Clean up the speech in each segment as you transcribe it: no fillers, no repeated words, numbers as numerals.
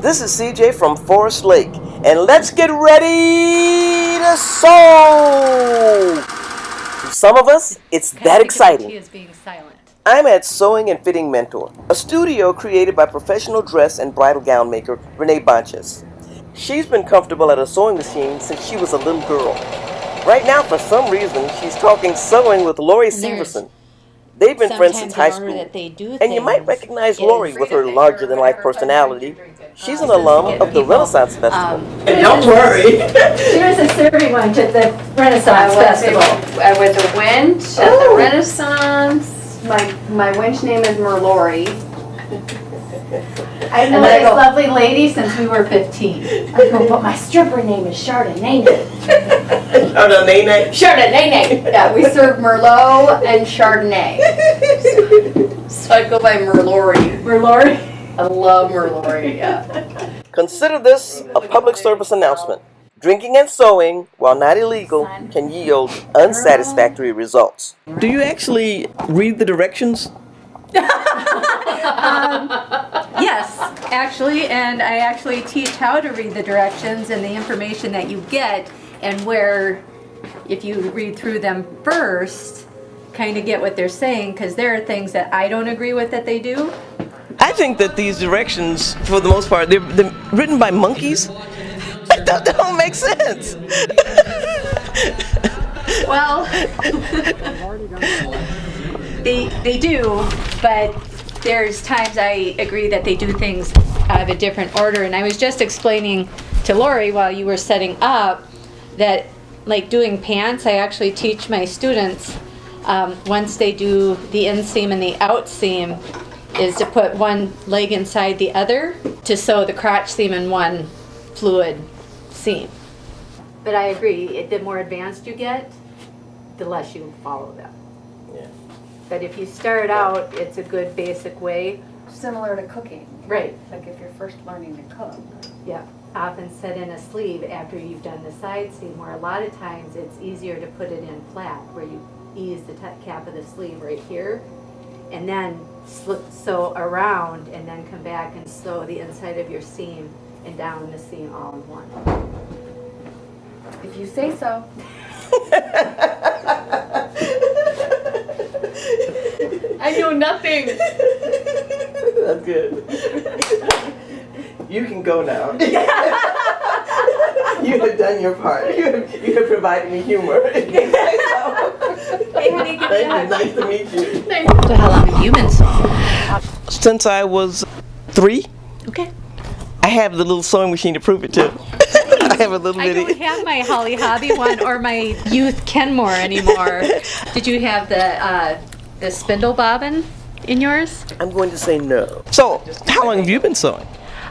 This is CJ from Forest Lake, and let's get ready to sew! To some of us, it's that exciting. Is being silent. I'm at Sewing and Fitting Mentor, a studio created by professional dress and bridal gown maker Renee Bontjes. She's been comfortable at a sewing machine since she was a little girl. Right now, for some reason, she's talking sewing with Lori Severson. They've been friends since high school, and you might recognize Lori with her larger-than-life personality. She's an alum of the Renaissance Festival. Don't worry. She was a serving wench at the Renaissance Festival. I was a wench at the Renaissance. My wench name is Merlori. I've known this lovely lady since we were 15. I go, but my stripper name is Chardonnay. Chardonnay? Chardonnay. Yeah, we serve Merlot and Chardonnay. So I go by Merlori. Merlori? I love Merlori, yeah. Consider this a public service announcement. Drinking and sewing, while not illegal, can yield unsatisfactory results. Do you actually read the directions? Yes, actually, and I actually teach how to read the directions and the information that you get, and where, if you read through them first, kind of get what they're saying, because there are things that I don't agree with that they do. I think that these directions, for the most part, they're written by monkeys. That don't make sense. Well, they do, but there's times I agree that they do things out of a different order. And I was just explaining to Lori while you were setting up that, like doing pants, I actually teach my students, once they do the inseam and the out seam, is to put one leg inside the other to sew the crotch seam in one fluid seam. But I agree, the more advanced you get, the less you follow them. Yeah. But if you start out, it's a good basic way. Similar to cooking. Right. Like if you're first learning to cook. Yeah. Often set in a sleeve after you've done the side seam, where a lot of times it's easier to put it in flat, where you ease the cap of the sleeve right here, and then sew around, and then come back and sew the inside of your seam and down the seam all in one. If you say so. I know nothing. That's good. You can go now. You have done your part. You have provided me humor. Hey, honey, give me a hug. Nice to meet you. So how long have you been sewing? Since I was 3. Okay. I have the little sewing machine to prove it too. I have a little I bitty. don't have my Holly Hobby one or my Youth Kenmore anymore. Did you have the spindle bobbin in yours? I'm going to say no. So, how long have you been sewing?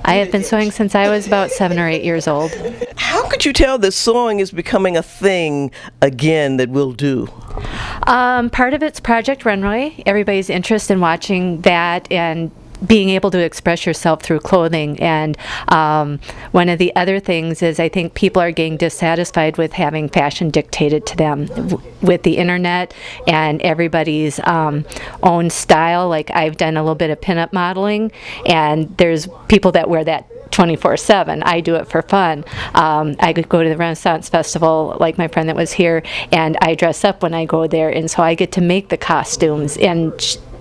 I have been sewing since I was about 7 or 8 years old. How could you tell that sewing is becoming a thing again that we'll do? Part of it's Project Runway. Everybody's interested in watching that and being able to express yourself through clothing. And one of the other things is I think people are getting dissatisfied with having fashion dictated to them with the internet and everybody's own style. Like I've done a little bit of pinup modeling, and there's people that wear that 24/7. I do it for fun. I could go to the Renaissance Festival, like my friend that was here, and I dress up when I go there, and so I get to make the costumes and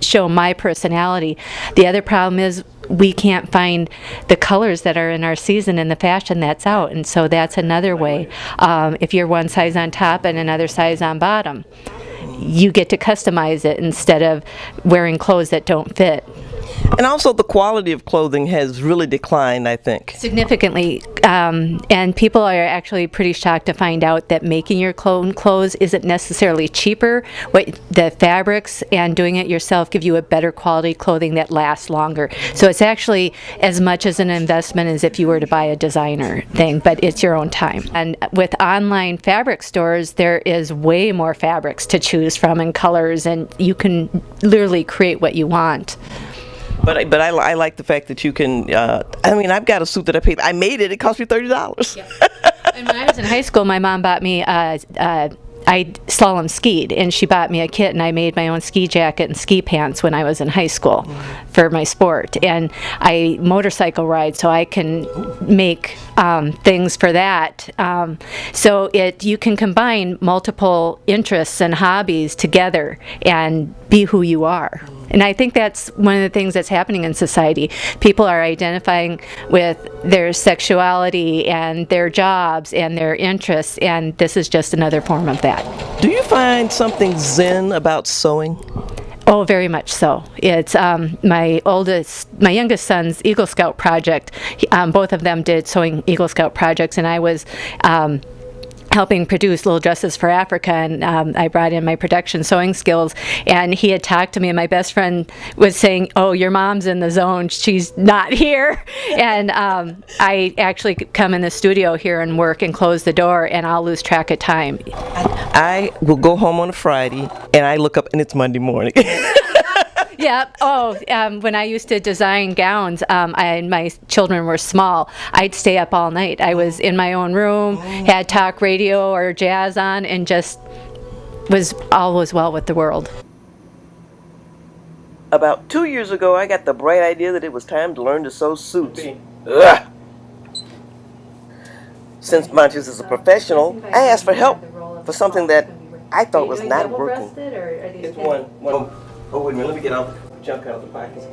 show my personality. The other problem is we can't find the colors that are in our season and the fashion that's out, and so that's another way. If you're one size on top and another size on bottom, you get to customize it instead of wearing clothes that don't fit. And also the quality of clothing has really declined, I think. Significantly, and people are actually pretty shocked to find out that making your own clothes isn't necessarily cheaper. The fabrics and doing it yourself give you a better quality clothing that lasts longer. So it's actually as much as an investment as if you were to buy a designer thing, but it's your own time. And with online fabric stores, there is way more fabrics to choose from and colors, and you can literally create what you want. But I like the fact that you can, I've got a suit that I made it cost me $30. Yep. And when I was in high school, my mom bought me a I slalom skied, and she bought me a kit, and I made my own ski jacket and ski pants when I was in high school for my sport. And I motorcycle ride, so I can make things for that. So you can combine multiple interests and hobbies together and be who you are. And I think that's one of the things that's happening in society. People are identifying with their sexuality and their jobs and their interests, and this is just another form of that. Do you find something zen about sewing? Oh, very much so. It's my youngest son's Eagle Scout project. Both of them did sewing Eagle Scout projects, and I was helping produce Little Dresses for Africa, and I brought in my production sewing skills, and he had talked to me, and my best friend was saying, oh, your mom's in the zone, she's not here. And I actually come in the studio here and work and close the door, and I'll lose track of time. I will go home on a Friday, and I look up, and it's Monday morning. Yeah. Oh, when I used to design gowns, and my children were small, I'd stay up all night. I was in my own room, had talk radio or jazz on, and just all was well with the world. About 2 years ago, I got the bright idea that it was time to learn to sew suits. Ugh. Since Bontjes is a professional, I asked for help for something that I thought was not working. It's one. Oh, wait a minute, let me get all the junk out of the pockets.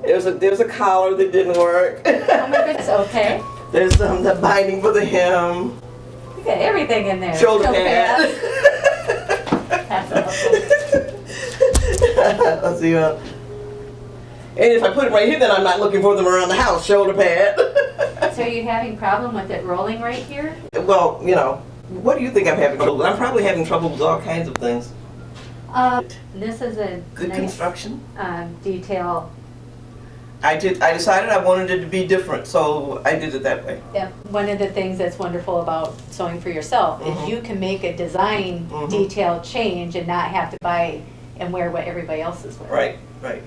There's a collar that didn't work. Oh my goodness, okay. There's the binding for the hem. You got everything in there. Shoulder pad. Let's see. And if I put it right here, then I'm not looking for them around the house. Shoulder pad. So are you having problem with it rolling right here? Well, what do you think I'm having trouble with? I'm probably having trouble with all kinds of things. This is a Good nice construction. detail. I decided I wanted it to be different, so I did it that way. Yeah. One of the things that's wonderful about sewing for yourself is you can make a design detail change and not have to buy and wear what everybody else is wearing. Right.